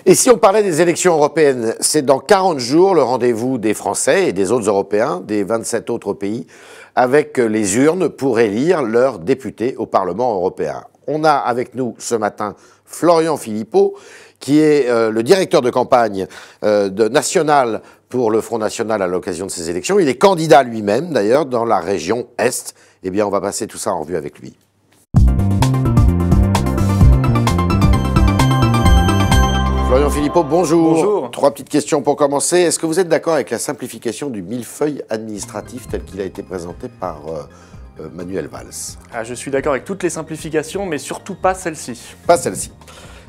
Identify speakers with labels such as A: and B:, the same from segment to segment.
A: Et si on parlait des élections européennes, c'est dans 40 jours le rendez-vous des Français et des autres Européens, des 27 autres pays, avec les urnes pour élire leurs députés au Parlement européen. On a avec nous ce matin Florian Philippot, qui est le directeur de campagne national pour le Front National à l'occasion de ces élections. Il est candidat lui-même, d'ailleurs, dans la région Est. Eh bien, on va passer tout ça en revue avec lui. Florian Philippot, bonjour.
B: Bonjour.
A: 3 petites questions pour commencer. Est-ce que vous êtes d'accord avec la simplification du millefeuille administratif tel qu'il a été présenté par Manuel Valls?
B: Je suis d'accord avec toutes les simplifications, mais surtout pas celle-ci.
A: Pas celle-ci.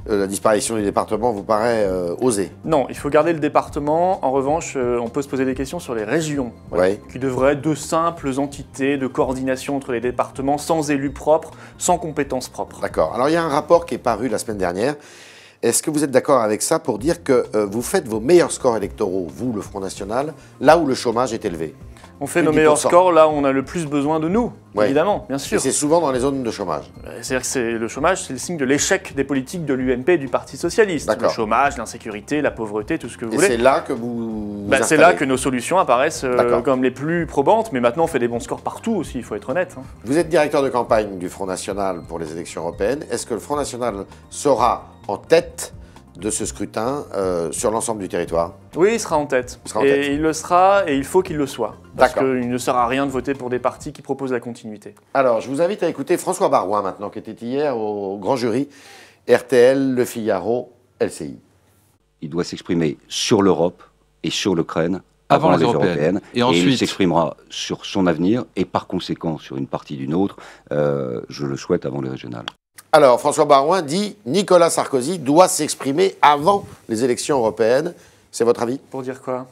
A: La disparition du département vous paraît osée?
B: Non, il faut garder le département. En revanche, on peut se poser des questions sur les régions,
A: Ouais.
B: qui devraient être de simples entités de coordination entre les départements, sans élus propres, sans compétences propres.
A: D'accord. Alors, il y a un rapport qui est paru la semaine dernière. Est-ce que vous êtes d'accord avec ça pour dire que vous faites vos meilleurs scores électoraux, vous, le Front National, là où le chômage est élevé?
B: On fait
A: Plus
B: nos
A: de
B: meilleurs
A: 10%.
B: scores là où on a le plus besoin de nous,
A: Ouais.
B: évidemment, bien
A: Et
B: sûr.
A: c'est souvent dans les zones de chômage.
B: C'est-à-dire que le chômage, c'est le signe de l'échec des politiques de l'UMP et du Parti Socialiste.
A: D'accord.
B: Le chômage, l'insécurité, la pauvreté, tout ce que vous
A: Et
B: voulez.
A: c'est là que vous
B: C'est là que nos solutions apparaissent
A: D'accord.
B: comme les plus probantes, mais maintenant on fait des bons scores partout aussi, il faut être honnête.
A: Vous êtes directeur de campagne du Front National pour les élections européennes. Est-ce que le Front National sera en tête de ce scrutin sur l'ensemble du territoire?
B: Oui, il sera en tête.
A: Il sera en tête.
B: Il le sera et il faut qu'il le soit. Parce
A: D'accord.
B: qu'il ne sert à rien de voter pour des partis qui proposent la continuité.
A: Alors, je vous invite à écouter François Baroin maintenant, qui était hier au grand jury RTL, Le Figaro, LCI.
C: Il doit s'exprimer sur l'Europe et sur l'Ukraine avant les européennes.
D: Et ensuite,
C: il s'exprimera sur son avenir et par conséquent sur une partie d'une autre, je le souhaite, avant les régionales.
A: Alors, François Baroin dit Nicolas Sarkozy doit s'exprimer avant les élections européennes. C'est votre avis?
B: Pour dire quoi?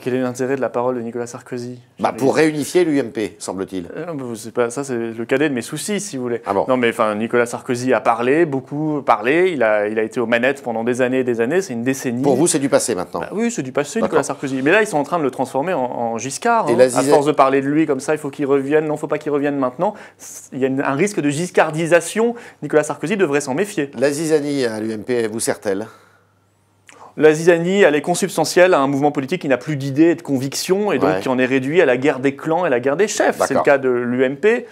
B: Quel est l'intérêt de la parole de Nicolas Sarkozy?
A: Pour réunifier l'UMP, semble-t-il.
B: C'est pas ça, c'est le cadet de mes soucis, si vous voulez.
A: Ah bon?
B: Non, mais enfin, Nicolas Sarkozy a parlé, beaucoup parlé. Il a été aux manettes pendant des années et des années. C'est une décennie.
A: Pour vous, c'est du passé maintenant.
B: Oui, c'est du passé,
A: D'accord.
B: Nicolas Sarkozy. Mais là, ils sont en train de le transformer en Giscard.
A: Et
B: À force de parler de lui comme ça, il faut qu'il revienne. Non, il ne faut pas qu'il revienne maintenant. Il y a un risque de giscardisation. Nicolas Sarkozy devrait s'en méfier.
A: La zizanie à l'UMP vous sert-elle?
B: La zizanie, elle est consubstantielle à un mouvement politique qui n'a plus d'idées et de convictions, et donc
A: Ouais.
B: qui en est réduit à la guerre des clans et la guerre des chefs. C'est le
A: D'accord.
B: cas de l'UMP.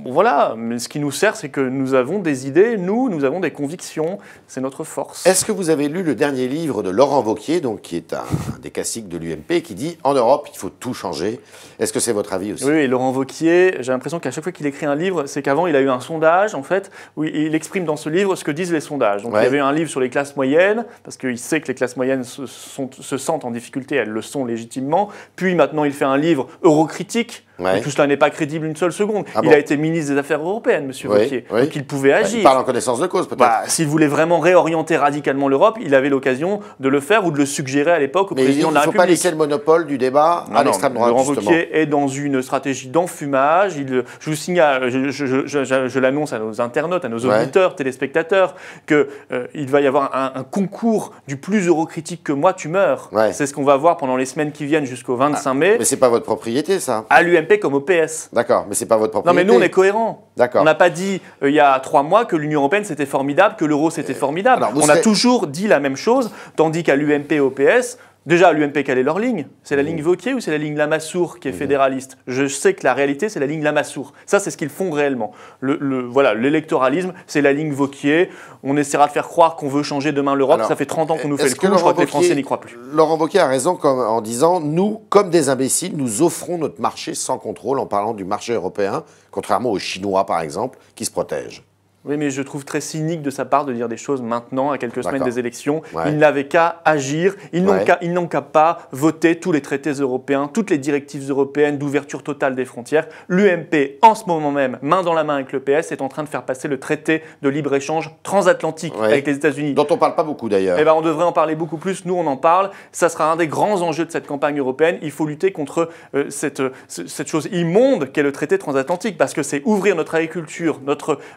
B: Voilà, mais ce qui nous sert, c'est que nous avons des idées, nous avons des convictions, c'est notre force.
A: Est-ce que vous avez lu le dernier livre de Laurent Wauquiez, donc, qui est un des classiques de l'UMP, qui dit « En Europe, il faut tout changer ». Est-ce que c'est votre avis aussi?
B: Oui, et Laurent Wauquiez, j'ai l'impression qu'à chaque fois qu'il écrit un livre, c'est qu'avant il a eu un sondage, en fait, où il exprime dans ce livre ce que disent les sondages. Donc
A: Ouais.
B: il y avait un livre sur les classes moyennes, parce qu'il sait que les classes moyennes se sentent en difficulté, elles le sont légitimement. Puis maintenant il fait un livre eurocritique.
A: Ouais.
B: Mais tout cela n'est pas crédible une seule seconde.
A: Ah
B: il
A: bon?
B: a été ministre des Affaires européennes, M. Wauquiez,
A: oui.
B: donc il pouvait agir.
A: Il parle en connaissance de cause, peut-être.
B: S'il voulait vraiment réorienter radicalement l'Europe, il avait l'occasion de le faire ou de le suggérer à l'époque au
A: Mais il
B: président de la
A: ne faut
B: République.
A: pas laisser le monopole du débat à l'extrême droite,
B: Laurent
A: justement.
B: Wauquiez est dans une stratégie d'enfumage. Je vous signale, je l'annonce à nos internautes, à nos auditeurs, téléspectateurs, qu'il va y avoir un concours du plus eurocritique que moi, tu meurs.
A: Ouais.
B: C'est ce qu'on va voir pendant les semaines qui viennent jusqu'au 25 mai,
A: Mais c'est pas votre propriété, ça.
B: à l'UMP comme au PS.
A: D'accord, mais c'est pas votre
B: Non,
A: propriété.
B: mais nous, on est cohérents.
A: D'accord.
B: On n'a pas dit il y a 3 mois que l'Union européenne c'était formidable, que l'euro c'était formidable.
A: alors, vous
B: On a
A: serez-
B: toujours dit la même chose, tandis qu'à l'UMP et au PS, déjà à l'UMP, quelle est leur ligne? C'est la ligne Wauquiez ou c'est la ligne Lamassoure qui est fédéraliste? Je sais que la réalité c'est la ligne Lamassoure. Ça, c'est ce qu'ils font réellement. Voilà, l'électoralisme, c'est la ligne Wauquiez. On essaiera de faire croire qu'on veut changer demain l'Europe.
A: Alors,
B: Ça fait 30 ans qu'on nous fait
A: est-ce
B: le
A: que
B: coup. Je crois que les
A: Laurent
B: Français
A: Wauquiez-
B: n'y croient plus.
A: Laurent Wauquiez a raison en disant « Nous, comme des imbéciles, nous offrons notre marché sans contrôle » en parlant du marché européen, contrairement aux Chinois, par exemple, qui se protègent.
B: Oui, mais je trouve très cynique de sa part de dire des choses maintenant, à quelques semaines
A: D'accord.
B: des élections.
A: Ouais.
B: Ils n'avaient qu'à agir, ils
A: Ouais.
B: n'ont qu'à pas voter tous les traités européens, toutes les directives européennes d'ouverture totale des frontières. L'UMP, en ce moment même, main dans la main avec le PS, est en train de faire passer le traité de libre-échange transatlantique
A: Ouais.
B: avec les États-Unis.
A: Dont on parle pas beaucoup, d'ailleurs.
B: Eh ben, on devrait en parler beaucoup plus. Nous, on en parle. Ça sera un des grands enjeux de cette campagne européenne. Il faut lutter contre cette chose immonde qu'est le traité transatlantique, parce que c'est ouvrir notre agriculture,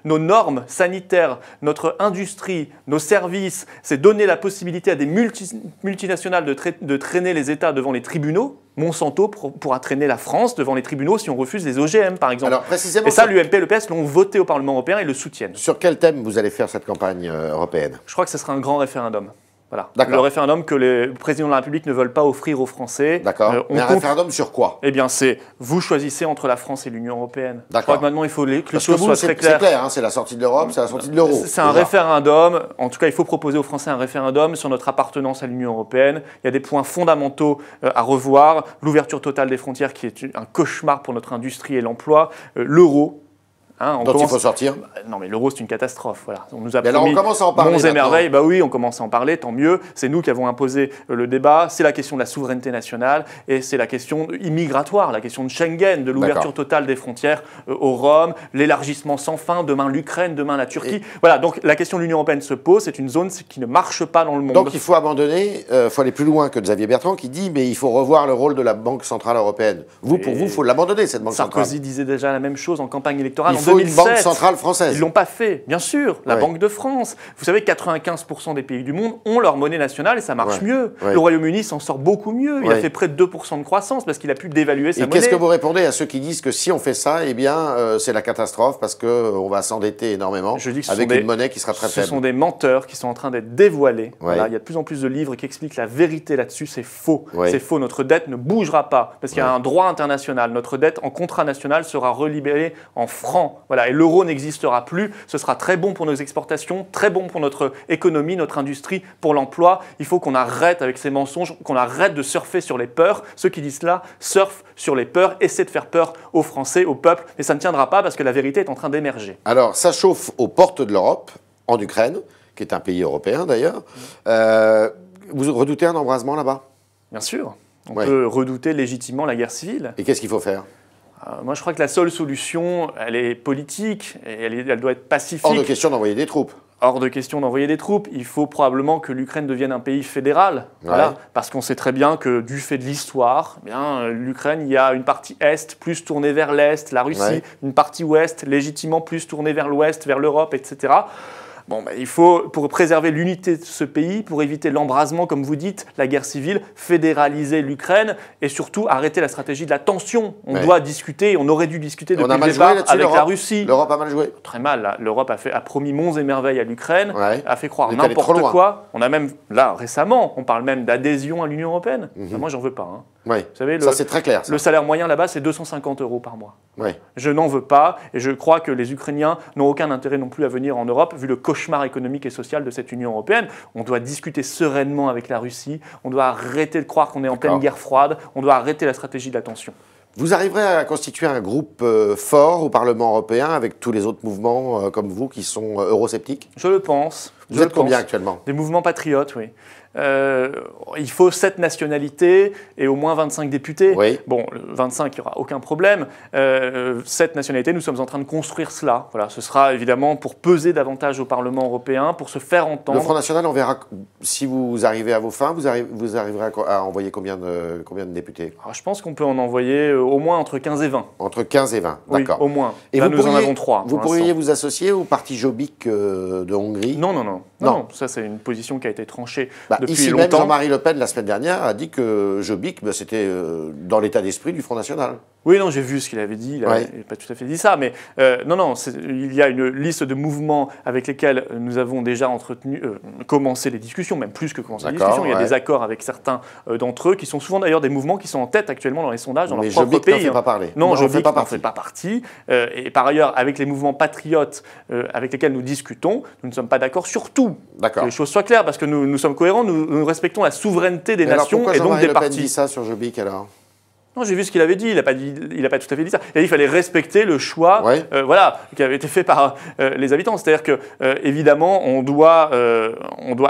B: nos normes sanitaires, notre industrie, nos services. C'est donner la possibilité à des multinationales de traîner les États devant les tribunaux. Monsanto pourra traîner la France devant les tribunaux si on refuse les OGM, par exemple.
A: Alors, précisément,
B: Et ça, l'UMP et le PS l'ont voté au Parlement européen et le soutiennent.
A: sur quel thème vous allez faire cette campagne européenne?
B: Je crois que ce sera un grand référendum. Voilà.
A: D'accord.
B: Le référendum que les présidents de la République ne veulent pas offrir aux Français.
A: D'accord. Mais un référendum sur quoi?
B: Eh bien, c'est vous choisissez entre la France et l'Union européenne. Je
A: D'accord.
B: crois que maintenant, il faut que les
A: Parce que
B: choses
A: vous,
B: soient
A: c'est
B: très claires.
A: clair, hein, c'est la sortie de l'Europe, c'est la sortie de l'euro.
B: C'est un référendum. En tout cas, il faut proposer aux Français un référendum sur notre appartenance à l'Union européenne. Il y a des points fondamentaux à revoir. L'ouverture totale des frontières, qui est un cauchemar pour notre industrie et l'emploi. L'euro. Hein,
A: dont il faut sortir.
B: Non, mais l'euro, c'est une catastrophe. Voilà. On nous a
A: Mais alors,
B: promis
A: on commence à en parler
B: monts et
A: maintenant.
B: merveilles. Bah oui, on commence à en parler, tant mieux. C'est nous qui avons imposé le débat. C'est la question de la souveraineté nationale et c'est la question immigratoire, la question de Schengen, de l'ouverture totale des frontières au Rhum, l'élargissement sans fin, demain l'Ukraine, demain la Turquie. Voilà, donc la question de l'Union européenne se pose. C'est une zone qui ne marche pas dans le monde.
A: Donc il faut abandonner, il faut aller plus loin que Xavier Bertrand qui dit mais il faut revoir le rôle de la Banque Centrale Européenne. Pour vous, il faut l'abandonner, cette Banque Centrale.
B: Sarkozy disait déjà la même chose en campagne électorale
A: il
B: en
A: faut
B: 2007.
A: une Banque Centrale française.
B: Ils ne l'ont pas fait, bien sûr. La Banque de France. Vous savez, 95% des pays du monde ont leur monnaie nationale et ça marche mieux. Le Royaume-Uni s'en sort beaucoup mieux. Il a fait près de 2% de croissance parce qu'il a pu dévaluer sa monnaie.
A: Et qu'est-ce que vous répondez à ceux qui disent que si on fait ça, eh bien, c'est la catastrophe parce qu'on va s'endetter énormément avec une monnaie qui sera très faible.
B: Ce sont des menteurs qui sont en train d'être dévoilés. Voilà, il y a de plus en plus de livres qui expliquent la vérité là-dessus. C'est faux. C'est faux. Notre dette ne bougera pas parce qu'il y a un droit international. Notre dette en contrat national sera relibérée en francs. Voilà, et l'euro n'existera plus. Ce sera très bon pour nos exportations, très bon pour notre économie, notre industrie, pour l'emploi. Il faut qu'on arrête avec ces mensonges, qu'on arrête de surfer sur les peurs. Ceux qui disent cela surfent sur les peurs, essaient de faire peur aux Français, au peuple, mais ça ne tiendra pas parce que la vérité est en train d'émerger.
A: Alors, ça chauffe aux portes de l'Europe, en Ukraine, qui est un pays européen d'ailleurs. Vous redoutez un embrasement là-bas?
B: Bien sûr. On peut redouter légitimement la guerre civile.
A: Et qu'est-ce qu'il faut faire?
B: Moi, je crois que la seule solution, elle est politique et elle doit être pacifique.
A: Hors de question d'envoyer des troupes.
B: Hors de question d'envoyer des troupes. Il faut probablement que l'Ukraine devienne un pays fédéral. Voilà, parce qu'on sait très bien que du fait de l'histoire, l'Ukraine, il y a une partie Est plus tournée vers l'Est, la Russie, une partie Ouest légitimement plus tournée vers l'Ouest, vers l'Europe, etc. Bon, il faut, pour préserver l'unité de ce pays, pour éviter l'embrasement, comme vous dites, la guerre civile, fédéraliser l'Ukraine et surtout arrêter la stratégie de la tension. On doit discuter, on aurait dû discuter depuis le départ avec la Russie.
A: L'Europe a mal joué.
B: Très mal. L'Europe a promis monts et merveilles à l'Ukraine, a fait croire n'importe quoi. On a même, là, récemment, on parle même d'adhésion à l'Union européenne. Moi, j'en veux pas. Hein. Vous savez,
A: ça c'est très clair.
B: Le salaire moyen là-bas, c'est 250 € par mois. Je n'en veux pas et je crois que les Ukrainiens n'ont aucun intérêt non plus à venir en Europe, vu le cauchemar économique et social de cette Union européenne. On doit discuter sereinement avec la Russie, on doit arrêter de croire qu'on est en pleine guerre froide, on doit arrêter la stratégie de la tension.
A: Vous arriverez à constituer un groupe fort au Parlement européen avec tous les autres mouvements comme vous qui sont eurosceptiques?
B: Je le pense.
A: Vous êtes combien actuellement? Des
B: mouvements patriotes, oui. Il faut 7 nationalités et au moins 25 députés. Bon, 25, il n'y aura aucun problème. 7 nationalités, nous sommes en train de construire cela. Voilà, ce sera évidemment pour peser davantage au Parlement européen, pour se faire entendre.
A: Le Front National, on verra si vous arrivez à vos fins, vous arriverez à envoyer combien de députés?
B: Alors, je pense qu'on peut en envoyer au moins entre 15 et 20.
A: Entre 15 et 20, d'accord.
B: Oui, au moins.
A: Et
B: là, nous en avons 3.
A: Vous pourriez vous associer au parti Jobbik de Hongrie?
B: Non, ça c'est une position qui a été tranchée depuis
A: ici
B: longtemps.
A: Même Jean-Marie Le Pen, la semaine dernière, a dit que Jobbik, c'était dans l'état d'esprit du Front National.
B: Oui, non, j'ai vu ce qu'il avait dit, il n'a pas tout à fait dit ça, mais il y a une liste de mouvements avec lesquels nous avons déjà commencé les discussions, même plus que commencé les discussions. Il y a des accords avec certains d'entre eux, qui sont souvent d'ailleurs des mouvements qui sont en tête actuellement dans les sondages, dans leur propre pays.
A: Mais Jobbik n'en fait pas parler.
B: Non, Jobbik n'en fait pas partie. Et par ailleurs, avec les mouvements patriotes avec lesquels nous discutons, nous ne sommes pas d'accord sur tout. Que les choses soient claires, parce que nous sommes cohérents, nous respectons la souveraineté des nations et donc des partis. Pourquoi Jean-Marie Le Pen dit
A: ça sur Jobbik alors?
B: Non, j'ai vu ce qu'il avait dit. Il n'a pas tout à fait dit ça. Il a dit qu'il fallait respecter le choix, qui avait été fait par les habitants. C'est-à-dire que évidemment, on doit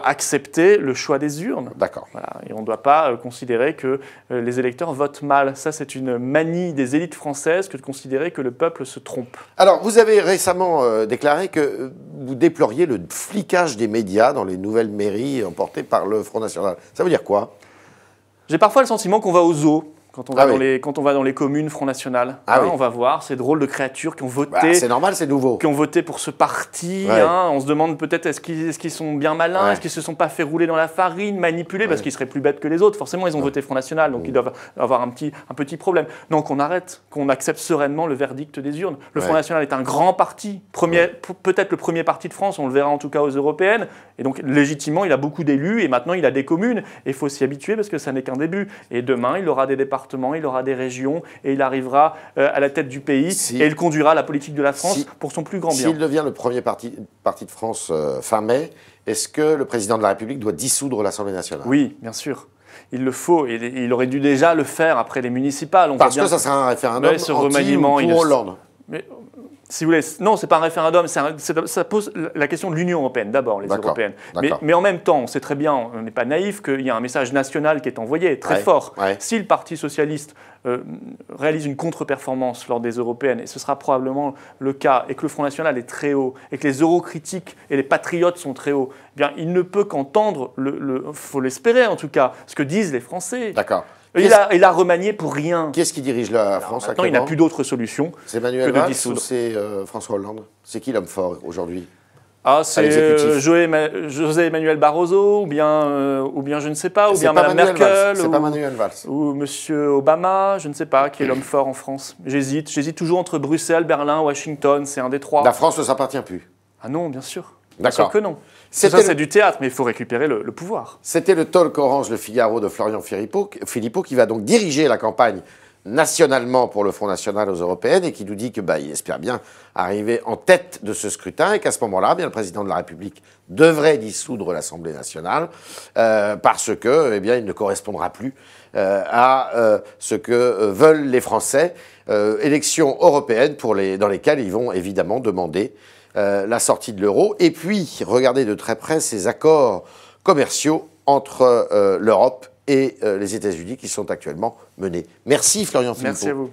B: accepter le choix des urnes.
A: D'accord.
B: Voilà. Et on ne doit pas considérer que les électeurs votent mal. Ça, c'est une manie des élites françaises que de considérer que le peuple se trompe.
A: Alors, vous avez récemment déclaré que vous déploriez le flicage des médias dans les nouvelles mairies emportées par le Front National. Ça veut dire quoi?
B: J'ai parfois le sentiment qu'on va au zoo Quand on va, quand on va dans les communes Front National, on va voir ces drôles de créatures qui ont voté.
A: C'est normal, c'est nouveau.
B: Qui ont voté pour ce parti. On se demande peut-être est-ce qu'ils sont bien malins, est-ce qu'ils se sont pas fait rouler dans la farine, manipulés, parce qu'ils seraient plus bêtes que les autres. Forcément, ils ont voté Front National, donc ils doivent avoir un petit problème. Non, qu'on arrête, qu'on accepte sereinement le verdict des urnes. Le Front National est un grand parti, peut-être le premier parti de France, on le verra en tout cas aux européennes. Et donc, légitimement, il a beaucoup d'élus et maintenant, il a des communes. Et il faut s'y habituer parce que ça n'est qu'un début. Et demain, il aura des départements, il aura des régions et il arrivera à la tête du pays et il conduira la politique de la France pour son plus grand bien.
A: S'il devient le premier parti de France fin mai, est-ce que le président de la République doit dissoudre l'Assemblée nationale?
B: Oui, bien sûr. Il le faut. Il aurait dû déjà le faire après les municipales.
A: Parce que ça sera un référendum anti ou pour Hollande.
B: Si vous voulez, non, c'est pas un référendum, ça pose la question de l'Union européenne, d'abord, les européennes. Mais en même temps, on sait très bien, on n'est pas naïf, qu'il y a un message national qui est envoyé, très fort. Si le Parti socialiste réalise une contre-performance lors des européennes, et ce sera probablement le cas, et que le Front National est très haut, et que les eurocritiques et les patriotes sont très hauts, eh bien, il ne peut qu'entendre, faut l'espérer en tout cas, ce que disent les Français.
A: D'accord.
B: Il a remanié pour rien.
A: Qui est-ce qui dirige la France
B: actuellement ? Il n'a plus d'autre solution.
A: C'est Manuel Valls ou c'est François Hollande? C'est qui l'homme fort aujourd'hui?
B: C'est José Manuel Barroso, ou bien je ne sais pas, ou bien Mme Merkel,
A: c'est pas Manuel Valls.
B: Ou M. Obama, je ne sais pas, qui est l'homme fort en France. J'hésite toujours entre Bruxelles, Berlin, Washington, c'est un des trois.
A: La France ne s'appartient plus?
B: Ah non, bien sûr.
A: Bien sûr
B: que non. C'est du théâtre, mais il faut récupérer le pouvoir.
A: C'était le talk Orange Le Figaro de Florian Philippot, qui va donc diriger la campagne nationalement pour le Front National aux européennes et qui nous dit qu'il espère bien arriver en tête de ce scrutin et qu'à ce moment-là, le président de la République devrait dissoudre l'Assemblée nationale parce que, il ne correspondra plus à ce que veulent les Français. Élections européennes dans lesquelles ils vont évidemment demander la sortie de l'euro. Et puis, regardez de très près ces accords commerciaux entre l'Europe et les États-Unis qui sont actuellement menés. Merci Florian Philippot.
B: Merci à vous.